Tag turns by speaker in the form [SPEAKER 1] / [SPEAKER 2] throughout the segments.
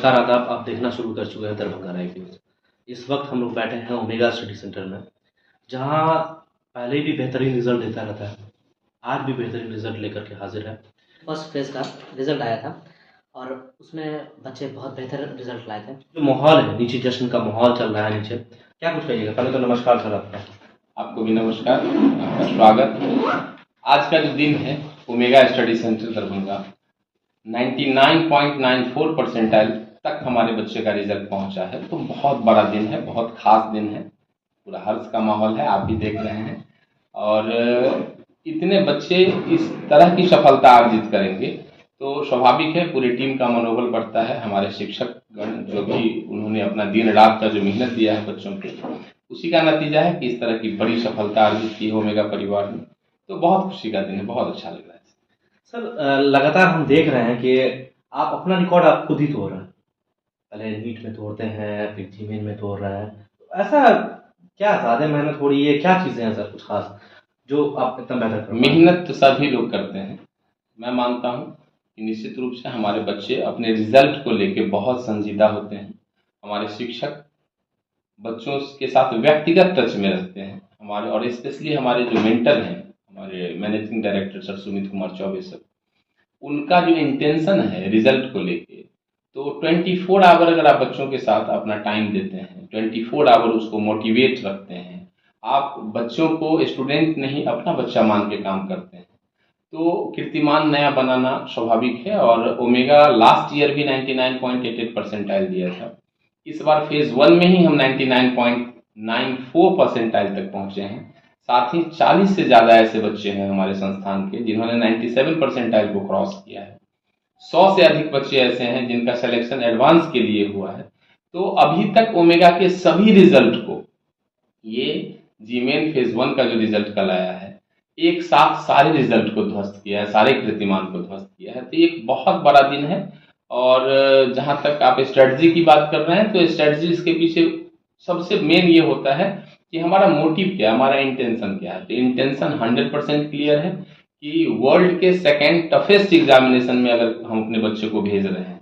[SPEAKER 1] नमस्कार आदाब। आप देखना शुरू कर चुके हैं दरभंगा लाइव न्यूज़। इस वक्त हम लोग बैठे हैं ओमेगा स्टडी सेंटर में, जहां पहले भी बेहतरीन रिजल्ट देता रहता है। आज भी बेहतरीन रिजल्ट लेकर के हाजिर है।
[SPEAKER 2] फर्स्ट फेज का रिजल्ट आया था और उसमें बच्चे बहुत बेहतर रिजल्ट लाए थे।
[SPEAKER 1] जो माहौल है नीचे, जश्न का माहौल चल रहा है नीचे, क्या कुछ कहिएगा? पहले तो नमस्कार सर आपका।
[SPEAKER 3] आपको भी नमस्कार, आपका स्वागत। आज का जो दिन है omega study centre Darbhanga 99.94 percentile तक हमारे बच्चे का रिजल्ट पहुंचा है, तो बहुत बड़ा दिन है, बहुत खास दिन है। पूरा हर्ष का माहौल है, आप भी देख रहे हैं। और इतने बच्चे इस तरह की सफलता अर्जित करेंगे तो स्वाभाविक है पूरी टीम का मनोबल बढ़ता है। हमारे शिक्षक गण जो भी उन्होंने अपना दिन रात का जो मेहनत दिया है बच्चों के, उसी का नतीजा है कि इस तरह की बड़ी सफलता अर्जित की है ओमेगा परिवार में। तो बहुत खुशी का दिन है, बहुत अच्छा लग रहा है
[SPEAKER 1] सर। लगातार हम देख रहे हैं कि आप अपना रिकॉर्ड आप खुद ही तोड़ रहे हैं। पहले नीट में तोड़ते हैं, फिर जीमेन में तोड़ रहे हैं। तो ऐसा क्या ज़्यादा मेहनत हो रही है? क्या चीज़ें हैं सर कुछ खास जो आप इतना बेहतर कर रहे हैं?
[SPEAKER 3] मेहनत तो सभी लोग करते हैं। मैं मानता हूँ कि निश्चित रूप से हमारे बच्चे अपने रिजल्ट को लेके बहुत संजीदा होते हैं। हमारे शिक्षक बच्चों के साथ व्यक्तिगत टच में रहते हैं हमारे, और स्पेशली हमारे जो मेंटर हैं, हमारे managing director sir Sumit Kumar Choubey sir, उनका जो इंटेंशन है रिजल्ट को लेके, तो 24 आवर अगर आप बच्चों के साथ अपना टाइम देते हैं, 24 आवर उसको मोटिवेट रखते हैं, आप बच्चों को स्टूडेंट नहीं अपना बच्चा मान के काम करते हैं, तो कीर्तिमान नया बनाना स्वाभाविक है। और ओमेगा लास्ट ईयर भी 99.88 परसेंटाइल दिया था। इस बार फेज 1 में ही हम 99.94 परसेंटाइल तक पहुंचे हैं। साथ ही 40 से ज़्यादा ऐसे बच्चे हैं हमारे संस्थान के जिन्होंने 97 परसेंटाइल को क्रॉस किया है। 100 से अधिक बच्चे ऐसे हैं जिनका सिलेक्शन एडवांस के लिए हुआ है। तो अभी तक ओमेगा के सभी रिजल्ट को, ये जीमेन फेज 1 का जो रिजल्ट कल आया है, एक साथ सारे रिजल्ट को ध्वस्त किया है, सारे कीर्तिमान को ध्वस्त किया है। तो एक बहुत बड़ा दिन है। और जहां तक आप स्ट्रेटजी की बात कर रहे हैं, तो स्ट्रेटजी इसके पीछे सबसे मेन ये होता है कि हमारा मोटिव क्या है, हमारा इंटेंशन क्या है। तो इंटेंशन 100% क्लियर है कि वर्ल्ड के सेकेंड टफेस्ट एग्जामिनेशन में अगर हम अपने बच्चे को भेज रहे हैं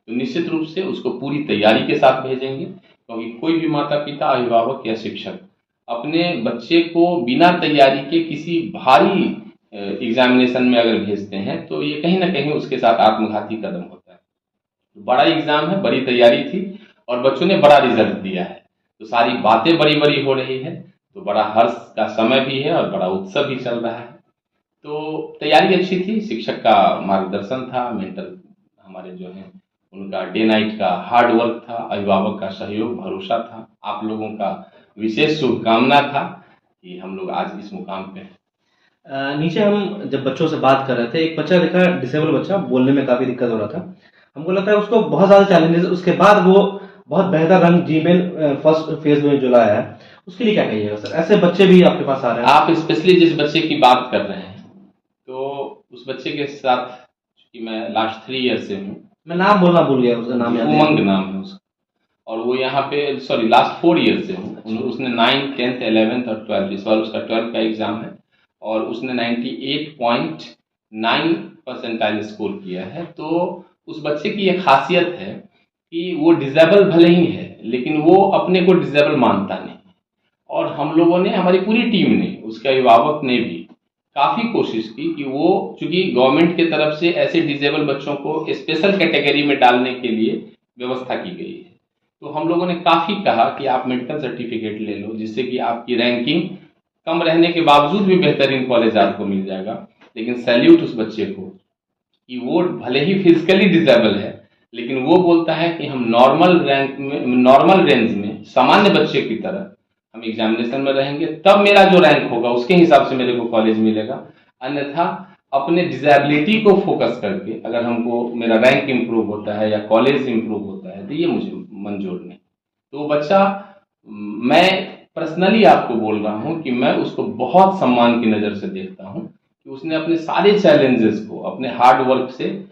[SPEAKER 3] तो निश्चित रूप से उसको पूरी तैयारी के साथ भेजेंगे, क्योंकि कोई भी माता पिता, अभिभावक या शिक्षक अपने बच्चे को बिना तैयारी के किसी भारी एग्जामिनेशन में अगर भेजते हैं तो ये कहीं ना कहीं उसके साथ आत्मघाती कदम होता है। बड़ा एग्जाम है, बड़ी तैयारी थी और बच्चों ने बड़ा रिजल्ट दिया है, तो सारी बातें बड़ी बड़ी हो रही है, तो बड़ा हर्ष का समय भी है और बड़ा उत्सव भी चल रहा है। तो तैयारी अच्छी थी, शिक्षक का मार्गदर्शन था, मेंटर हमारे जो हैं उनका डे नाइट का हार्ड वर्क था, अभिभावक का सहयोग भरोसा था, आप लोगों का विशेष शुभकामना था कि हम लोग आज इस मुकाम पे हैं।
[SPEAKER 1] नीचे हम जब बच्चों से बात कर रहे थे, एक बच्चा देखा, डिसेबल बच्चा, बोलने में काफ़ी दिक्कत हो रहा था। हमको लगता है उसको बहुत ज़्यादा चैलेंजेस, उसके बाद वो बहुत बेहतर रंग जीमेल फर्स्ट फेज में जो लाया है, उसके लिए क्या कहिएगा सर? ऐसे बच्चे भी आपके पास आ रहे हैं।
[SPEAKER 3] आप स्पेशली जिस बच्चे की बात कर रहे हैं, तो उस बच्चे के साथ कि मैं लास्ट 3 ईयर से हूँ।
[SPEAKER 1] मैं नाम बोलना भूल गया, उसका नाम याद नहीं।
[SPEAKER 3] उमंग नाम है उसका, और वो यहाँ पे लास्ट 4 ईयर से हूँ। उसने 9th 10th 11th और 12th, इस बार उसका 12th का एग्जाम है और उसने 98.9 परसेंटाइल स्कोर किया है। तो उस बच्चे की ये खासियत है कि वो डिजेबल भले ही है, लेकिन वो अपने को डिजेबल मानता नहीं। और हम लोगों ने, हमारी पूरी टीम ने, उसके अभिभावक ने भी काफ़ी कोशिश की कि वो, चूंकि गवर्नमेंट की तरफ से ऐसे डिजेबल बच्चों को स्पेशल कैटेगरी में डालने के लिए व्यवस्था की गई है, तो हम लोगों ने काफ़ी कहा कि आप मेडिकल सर्टिफिकेट ले लो, जिससे कि आपकी रैंकिंग कम रहने के बावजूद भी बेहतरीन कॉलेज आपको मिल जाएगा। लेकिन सैल्यूट उस बच्चे को कि वो भले ही फिजिकली डिजेबल है, लेकिन वो बोलता है कि हम नॉर्मल रैंक में, नॉर्मल रेंज में, सामान्य बच्चे की तरह हम एग्जामिनेशन में रहेंगे, तब मेरा जो रैंक होगा उसके हिसाब से मेरे को कॉलेज मिलेगा। अन्यथा अपने डिजेबिलिटी को फोकस करके अगर हमको मेरा रैंक इम्प्रूव होता है या कॉलेज इम्प्रूव होता है, तो ये मुझे मंजूर नहीं। तो वो बच्चा, मैं पर्सनली आपको बोल रहा हूँ कि मैं उसको बहुत सम्मान की नज़र से देखता हूँ कि उसने अपने सारे चैलेंजेस को अपने हार्ड वर्क से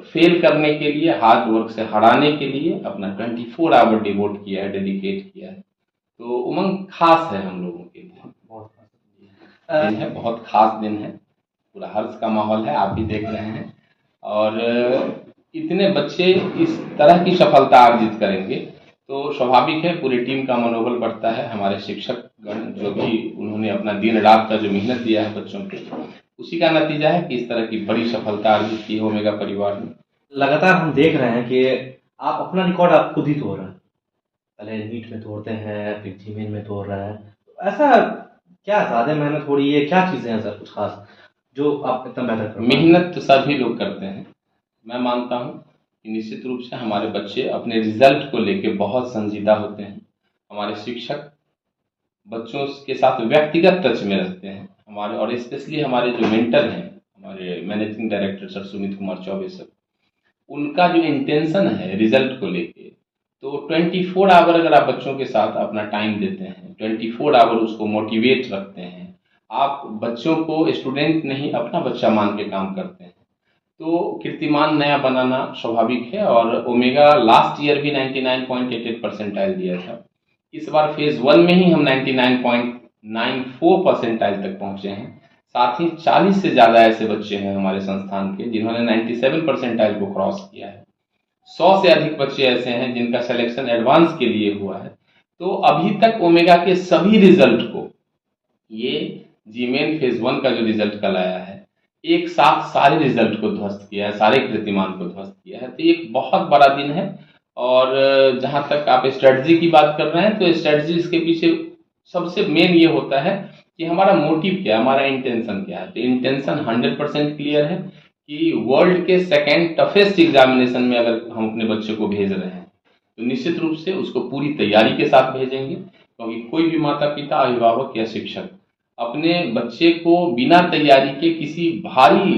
[SPEAKER 3] फेल करने के लिए, हार्ड वर्क से हराने के लिए अपना 24 आवर डिवोट किया है, डेडिकेट किया है। तो उमंग खास है हम लोगों के लिए, बहुत खास दिन है, बहुत खास दिन है। पूरा हर्ष का माहौल है, आप भी देख रहे हैं। और इतने बच्चे इस तरह की सफलता अर्जित करेंगे तो स्वाभाविक है पूरी टीम का मनोबल बढ़ता है। हमारे शिक्षक गण जो भी उन्होंने अपना दिन रात का जो मेहनत दिया है बच्चों पे, उसी का नतीजा है कि इस तरह की बड़ी सफलता अर्जित की है ओमेगा परिवार ने।
[SPEAKER 1] लगातार हम देख रहे हैं कि आप अपना रिकॉर्ड आप खुद ही तोड़ रहे हैं। पहले नीट में तोड़ते हैं, फिर जीमेन में तोड़ रहे हैं। तो ऐसा क्या ज़्यादा मेहनत हो रही है, क्या चीज़ें हैं सर कुछ खास जो आप इतना बेहतर कर पा रहे हैं?
[SPEAKER 3] मेहनत तो सभी लोग करते हैं। मैं मानता हूँ कि निश्चित रूप से हमारे बच्चे अपने रिजल्ट को लेके बहुत संजीदा होते हैं। हमारे शिक्षक बच्चों के साथ व्यक्तिगत टच में रहते हैं। हमारे और स्पेशली हमारे जो मेंटर हैं, हमारे managing director sir Sumit Kumar Choubey sir, उनका जो इंटेंशन है रिजल्ट को लेके, तो 24 आवर अगर आप बच्चों के साथ अपना टाइम देते हैं, 24 आवर उसको मोटिवेट रखते हैं, आप बच्चों को स्टूडेंट नहीं अपना बच्चा मान के काम करते हैं, तो कीर्तिमान नया बनाना स्वाभाविक है। और ओमेगा लास्ट ईयर भी 99.88 परसेंटाइल दिया था। इस बार फेज 1 में ही हम 99.94 परसेंटाइल तक पहुंचे हैं। साथ ही 40 से ज़्यादा ऐसे बच्चे हैं हमारे संस्थान के जिन्होंने 97 परसेंटाइल को क्रॉस किया है। 100 से अधिक बच्चे ऐसे हैं जिनका सिलेक्शन एडवांस के लिए हुआ है। तो अभी तक ओमेगा के सभी रिजल्ट को, ये जीमेन फेज 1 का जो रिजल्ट कल आया है, एक साथ सारे रिजल्ट को ध्वस्त किया है, सारे कीर्तिमान को ध्वस्त किया है। तो ये एक बहुत बड़ा दिन है। और जहां तक आप स्ट्रेटजी की बात कर रहे हैं, तो स्ट्रेटजी इसके पीछे सबसे मेन ये होता है कि हमारा मोटिव क्या है, हमारा इंटेंशन क्या है। तो इंटेंशन 100% क्लियर है कि वर्ल्ड के सेकेंड टफेस्ट एग्जामिनेशन में अगर हम अपने बच्चे को भेज रहे हैं तो निश्चित रूप से उसको पूरी तैयारी के साथ भेजेंगे, क्योंकि कोई भी माता पिता, अभिभावक या शिक्षक अपने बच्चे को बिना तैयारी के किसी भारी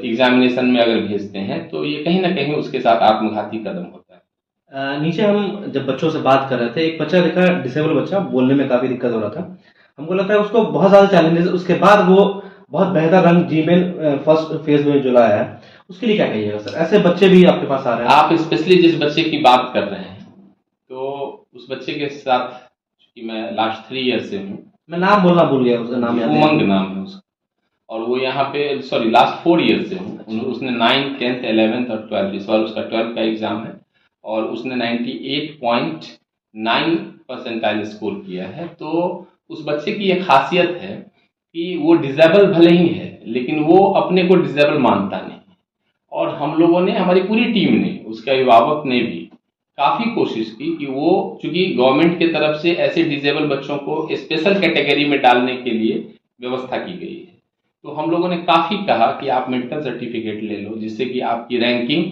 [SPEAKER 3] एग्जामिनेशन में अगर भेजते हैं तो ये कहीं ना कहीं उसके साथ आत्मघाती कदम होता है।
[SPEAKER 1] नीचे हम जब बच्चों से बात कर रहे थे, एक बच्चा देखा, डिसेबल बच्चा, बोलने में काफ़ी दिक्कत हो रहा था। हमको लगता है उसको बहुत ज़्यादा चैलेंजेस, उसके बाद वो बहुत बेहतर रंग जीमेन फर्स्ट फेज में जो लाया है, उसके लिए क्या कहिएगा सर? ऐसे बच्चे भी आपके पास आ रहे हैं।
[SPEAKER 3] आप स्पेशली जिस बच्चे की बात कर रहे हैं, तो उस बच्चे के साथ कि मैं लास्ट 3 ईयर से हूँ।
[SPEAKER 1] मैं नाम बोलना भूल गया, उसका नाम याद
[SPEAKER 3] उमंग नाम है उसका, और वो यहाँ पे लास्ट 4 ईयर से हूँ। उसने 9th 10th 11th और 12th, इस बार उसका 12th का एग्जाम है और उसने 98.9 परसेंटाइल स्कोर किया है। तो उस बच्चे की एक खासियत है कि वो डिजेबल भले ही है, लेकिन वो अपने को डिजेबल मानता नहीं। और हम लोगों ने, हमारी पूरी टीम ने, उसके अभिभावक ने भी काफ़ी कोशिश की कि वो, चूंकि गवर्नमेंट की तरफ से ऐसे डिजेबल बच्चों को स्पेशल कैटेगरी में डालने के लिए व्यवस्था की गई है, तो हम लोगों ने काफ़ी कहा कि आप मेडिकल सर्टिफिकेट ले लो, जिससे कि आपकी रैंकिंग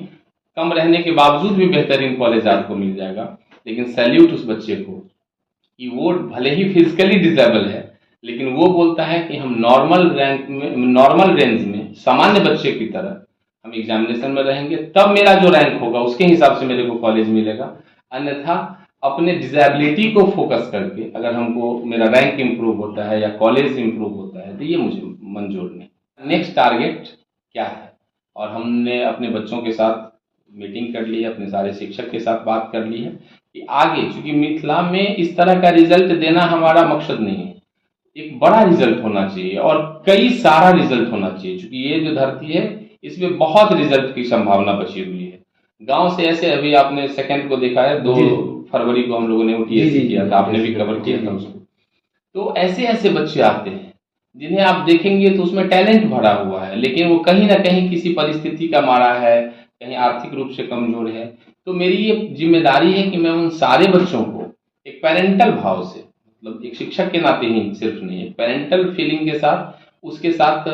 [SPEAKER 3] कम रहने के बावजूद भी बेहतरीन कॉलेज आपको मिल जाएगा। लेकिन सैल्यूट उस बच्चे को कि वो भले ही फिजिकली डिजेबल है, लेकिन वो बोलता है कि हम नॉर्मल रैंक में, नॉर्मल रेंज में, सामान्य बच्चे की तरह हम एग्जामिनेशन में रहेंगे, तब मेरा जो रैंक होगा उसके हिसाब से मेरे को कॉलेज मिलेगा। अन्यथा अपने डिजेबिलिटी को फोकस करके अगर हमको मेरा रैंक इम्प्रूव होता है या कॉलेज इम्प्रूव होता है, तो ये मुझे मंजूर नहीं। नेक्स्ट टारगेट क्या है, और हमने अपने बच्चों के साथ मीटिंग कर ली है, अपने सारे शिक्षक के साथ बात कर ली है कि आगे, चूंकि मिथिला में इस तरह का रिजल्ट देना हमारा मकसद नहीं है, एक बड़ा रिजल्ट होना चाहिए और कई सारा रिजल्ट होना चाहिए। चूंकि ये जो धरती है, इसमें बहुत रिजल्ट की संभावना बची हुई है। गांव से ऐसे, अभी आपने सेकंड को देखा है, 2 फरवरी को हम लोगों ने OTS किया था, आपने भी कवर किया था उसको। तो ऐसे ऐसे बच्चे आते हैं जिन्हें आप देखेंगे तो उसमें टैलेंट भरा हुआ है, लेकिन वो कहीं ना कहीं किसी परिस्थिति का मारा है, कहीं आर्थिक रूप से कमजोर है। तो मेरी ये जिम्मेदारी है कि मैं उन सारे बच्चों को एक पेरेंटल भाव से, मतलब एक शिक्षक के नाते ही सिर्फ नहीं, एक पेरेंटल फीलिंग के साथ उसके साथ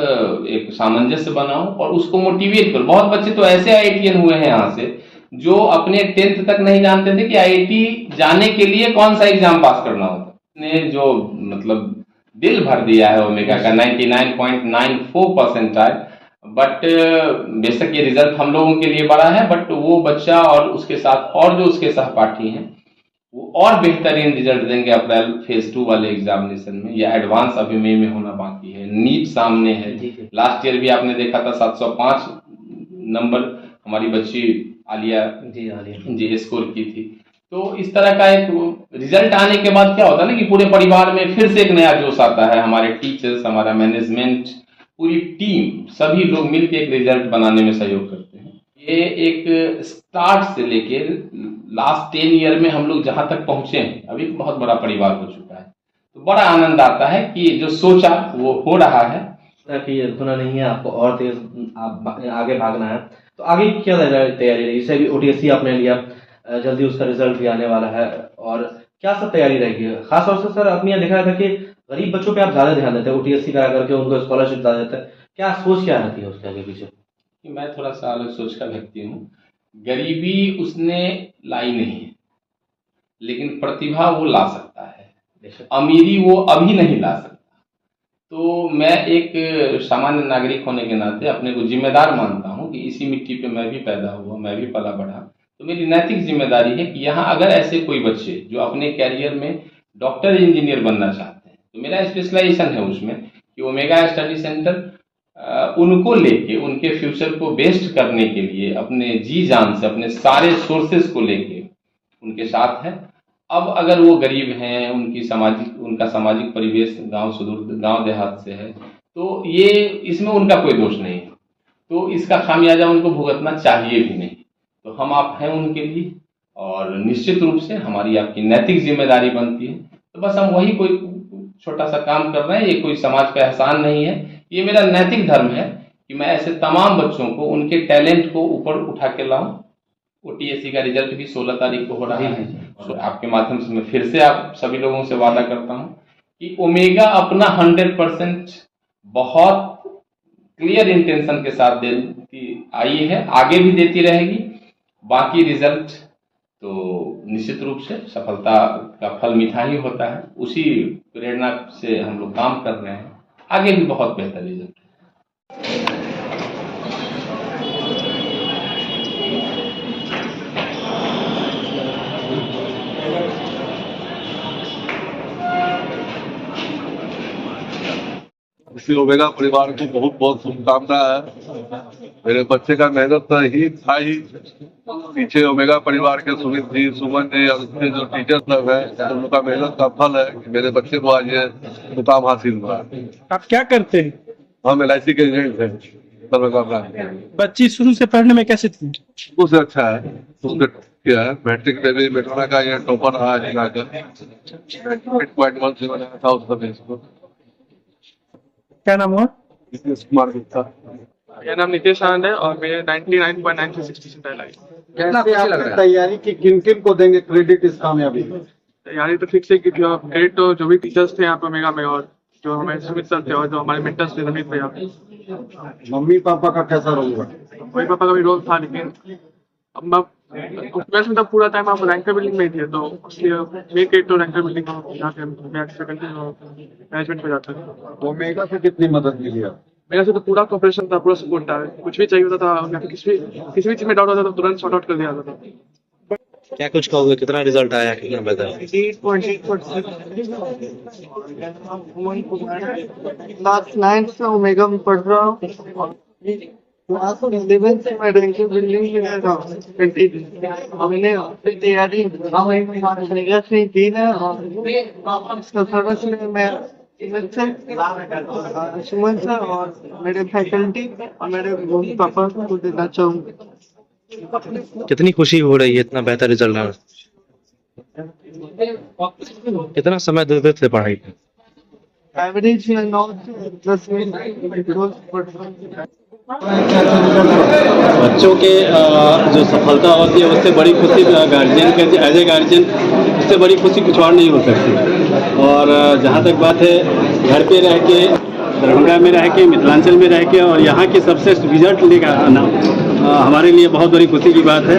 [SPEAKER 3] एक सामंजस्य बनाऊं और उसको मोटिवेट करूं। बहुत बच्चे तो ऐसे IITian हुए हैं यहाँ से, जो अपने 10th तक नहीं जानते थे कि IIT जाने के लिए कौन सा एग्जाम पास करना होता। ने जो मतलब दिल भर दिया है ओमेगा का 99.94 परसेंटाइल। बट बेशक ये रिजल्ट हम लोगों के लिए बड़ा है, बट वो बच्चा और उसके साथ और जो उसके सहपाठी हैं वो और बेहतरीन रिजल्ट देंगे अप्रैल फेज 2 वाले एग्जामिनेशन में, या एडवांस अभी मई में होना बाकी है। नीट सामने है, लास्ट ईयर भी आपने देखा था 705 नंबर हमारी बच्ची आलिया जी स्कोर की थी। तो इस तरह का एक रिजल्ट आने के बाद क्या होता है ना कि पूरे परिवार में फिर से एक नया जोश आता है। हमारे टीचर्स, हमारा मैनेजमेंट, पूरी टीम, सभी लोग मिलकर एक रिजल्ट बनाने में सहयोग करते हैं। ये एक स्टार्ट से लेके लास्ट 10 ईयर में हम लोग जहाँ तक पहुँचे हैं, अभी बहुत बड़ा परिवार हो चुका है। तो बड़ा आनंद आता है कि जो सोचा वो हो रहा है।
[SPEAKER 1] कि रुकना नहीं है आपको, और तेज आगे भागना है। तो आगे की क्या तैयारी रही? जैसे अभी ओटीएससी आपने लिया, जल्दी उसका रिजल्ट भी आने वाला है, और क्या सब तैयारी रहेगी? खास तौर से सर अपने यहाँ देखा था कि गरीब बच्चों पे आप ज़्यादा ध्यान देते हैं, ओटीएससी करा करके उनको स्कॉलरशिप ज़्यादा देते हैं। क्या सोच क्या रहती है उसके आगे पीछे?
[SPEAKER 3] कि मैं थोड़ा सा अलग सोच का व्यक्ति हूँ। गरीबी उसने लाई नहीं है, लेकिन प्रतिभा वो ला सकता है। अमीरी वो अभी नहीं ला सकता। तो मैं एक सामान्य नागरिक होने के नाते अपने को जिम्मेदार मानता हूँ कि इसी मिट्टी पे मैं भी पैदा हुआ, मैं भी पला बढ़ा। तो मेरी नैतिक जिम्मेदारी है कि यहाँ अगर ऐसे कोई बच्चे जो अपने कैरियर में डॉक्टर इंजीनियर बनना चाहते हैं, तो मेरा स्पेशलाइजेशन है उसमें कि ओमेगा स्टडी सेंटर उनको लेके उनके फ्यूचर को बेस्ट करने के लिए अपने जी जान से, अपने सारे सोर्सेज को लेके उनके साथ है। अब अगर वो गरीब हैं, उनका सामाजिक परिवेश गांव देहात से है, तो ये इसमें उनका कोई दोष नहीं है। तो इसका खामियाजा उनको भुगतना चाहिए भी नहीं। तो हम आप हैं उनके लिए, और निश्चित रूप से हमारी आपकी नैतिक जिम्मेदारी बनती है। तो बस हम वही कोई छोटा सा काम कर रहे हैं। ये कोई समाज का एहसान नहीं है, ये मेरा नैतिक धर्म है कि मैं ऐसे तमाम बच्चों को उनके टैलेंट को ऊपर उठा के लाऊं। ओटीएससी का रिजल्ट भी 16 तारीख को हो रहा है, और आपके माध्यम से मैं फिर से आप सभी लोगों से वादा करता हूं कि ओमेगा अपना 100% बहुत क्लियर इंटेंशन के साथ देती आई है, आगे भी देती रहेगी। बाकी रिजल्ट तो निश्चित रूप से सफलता का फल मीठा ही होता है, उसी प्रेरणा से हम लोग काम कर रहे हैं। आगे भी बहुत बेहतर रिजल्ट।
[SPEAKER 4] इसलिए ओमेगा परिवार को बहुत बहुत शुभकामना है। मेरे बच्चे का मेहनत ही था ही पीछे। ओमेगा परिवार के सुमित जी, सुमन जी और उसके जो टीचर्स लोग हैं, उनका मेहनत का फल है कि मेरे बच्चे को आज ये मुकाम हासिल हुआ।
[SPEAKER 5] आप क्या करते हैं?
[SPEAKER 4] हम LIC के एजेंट हैं।
[SPEAKER 5] बच्ची शुरू से पढ़ने में कैसे थी?
[SPEAKER 4] उससे अच्छा है, उसने किया है। मैट्रिक में भी मेट्रोना का ये टॉपर रहा है जिलाकर 8.1 से बनाया था उस समय इसको।
[SPEAKER 5] क्या नाम हुआ?
[SPEAKER 4] नीतीश कुमार गुप्ता।
[SPEAKER 6] मेरा नाम नितेश आनंद है और मेरे 99.96% आई।
[SPEAKER 7] कैसे आपने तैयारी की, किन किन को देंगे क्रेडिट इस कामयाबी में?
[SPEAKER 6] तैयारी तो फिक्स है कि क्रेडिट तो जो भी टीचर्स थे यहाँ पे ओमेगा में, और जो हमारे सुमित सर थे, और जो हमारे मेंटर्स थे रमित भैया।
[SPEAKER 7] मम्मी पापा का कैसा रोल हुआ?
[SPEAKER 6] वही पापा का भी रोल था, लेकिन अब मैं ट्वेल्थ में पूरा टाइम आप रैंकर बिल्डिंग में ही थे, तो इसलिए मेन क्रेडिट तो रैंकर बिल्डिंग यहाँ पे मैनेजमेंट पे जाता है।
[SPEAKER 7] ओमेगा से कितनी मदद मिली आप?
[SPEAKER 6] मेरा से तो पूरा कॉपरेशन था, पूरा सपोर्ट था। कुछ भी चाहिए होता था, या फिर किसी भी चीज में डाउट होता था, तुरंत सॉर्ट आउट कर दिया जाता था।
[SPEAKER 1] क्या कुछ कहोगे, कितना रिजल्ट आया, कितना बेहतर?
[SPEAKER 8] 8.8%। क्लास 9 से ओमेगा में पढ़ रहा हूँ, क्लास 11 से मैं रैंकर बिल्डिंग में रहा हूँ। हमने अपनी तैयारी ओमेगा से की है, और इसका सर्विस में मैं सुमन सर और मेरे फैकल्टी और मेरे मम्मी पापा को देना चाहूँगा।
[SPEAKER 1] कितनी खुशी हो रही है इतना बेहतर रिजल्ट आने? कितना समय देते थे पढ़ाई पे?
[SPEAKER 8] एवरेज 9 से 10 मिनट रोज पढ़ता हूँ।
[SPEAKER 9] बच्चों के जो सफलता होती है उससे बड़ी खुशी गार्जियन के एज ए गार्जियन, उससे बड़ी खुशी कुछ और नहीं हो सकती। और जहाँ तक बात है घर पे रह के, दरभंगा में रह के, मिथिलांचल में रह के और यहाँ के सबसे रिजल्ट लेकर आना हमारे लिए बहुत बड़ी खुशी की बात है।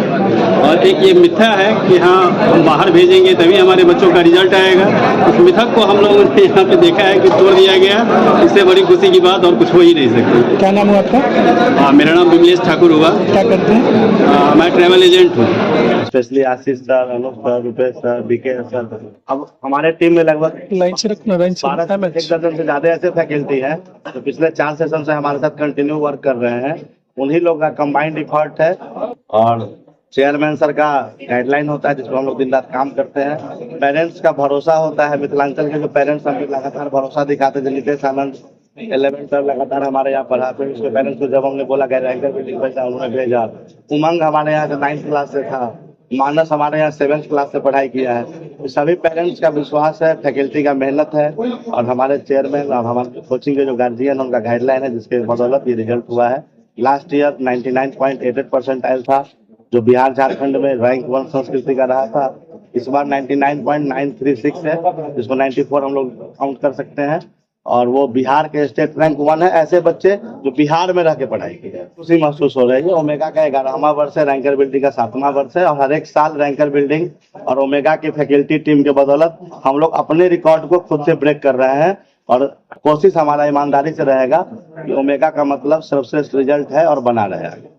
[SPEAKER 9] और एक ये मिथ्या है कि हाँ हम बाहर भेजेंगे तभी हमारे बच्चों का रिजल्ट आएगा, उस मिथक को हम लोगों ने यहाँ पे देखा है कि तोड़ दिया गया। इससे बड़ी खुशी की बात और कुछ हो ही नहीं सकती।
[SPEAKER 5] क्या नाम हुआ आपका?
[SPEAKER 9] मेरा नाम विमलेश ठाकुर हुआ।
[SPEAKER 5] क्या करते हैं?
[SPEAKER 9] मैं ट्रैवल एजेंट हूँ।
[SPEAKER 10] Specially Ashish sir, Anup sir, Rupesh sir, B K sir. अब हमारे टीम में लगभग
[SPEAKER 5] लाइन से रखना, लाइन से
[SPEAKER 10] 12 से 1 दर्जन से ज्यादा ऐसे फैकल्टी है जो पिछले 4 सेशन से हमारे साथ कंटिन्यू वर्क कर रहे हैं। उन्हीं लोग का कंबाइंड एफर्ट है, और चेयरमैन सर का गाइडलाइन होता है जिसको हम लोग दिन रात काम करते हैं। पेरेंट्स का भरोसा होता है, मिथिलांचल के जो पेरेंट्स हम लगातार भरोसा दिखाते हैं, नितेश आनंद 11 12 लगातार हमारे यहाँ पढ़ा। फिर उसके पेरेंट्स को जब हमने बोला कि रैंकर बिल्डिंग भेजा, उन्होंने भेजा। उमंग हमारे यहाँ से 9th क्लास से था। मानस हमारे यहाँ 7th क्लास से पढ़ाई किया है। सभी पेरेंट्स का विश्वास है, फैकल्टी का मेहनत है और हमारे चेयरमैन और हमारे कोचिंग के जो गार्जियन उनका गाइडलाइन है, जिसके बदौलत ये रिजल्ट हुआ है। लास्ट ईयर 99.88 परसेंटाइल था, जो बिहार झारखंड में रैंक 1 संस्कृति का रहा था। इस बार 99.936 है, जिसको 94 हम लोग काउंट कर सकते हैं और वो बिहार के स्टेट रैंक 1 है। ऐसे बच्चे जो बिहार में रह के पढ़ाई की है, खुशी महसूस हो रही है। ओमेगा का 11वां वर्ष है, रैंकर बिल्डिंग का 7वां वर्ष है और हर एक साल रैंकर बिल्डिंग और ओमेगा की फैकल्टी टीम के बदौलत हम लोग अपने रिकॉर्ड को खुद से ब्रेक कर रहे हैं और कोशिश हमारा ईमानदारी से रहेगा कि ओमेगा का मतलब सर्वश्रेष्ठ रिजल्ट है और बना रहेगा।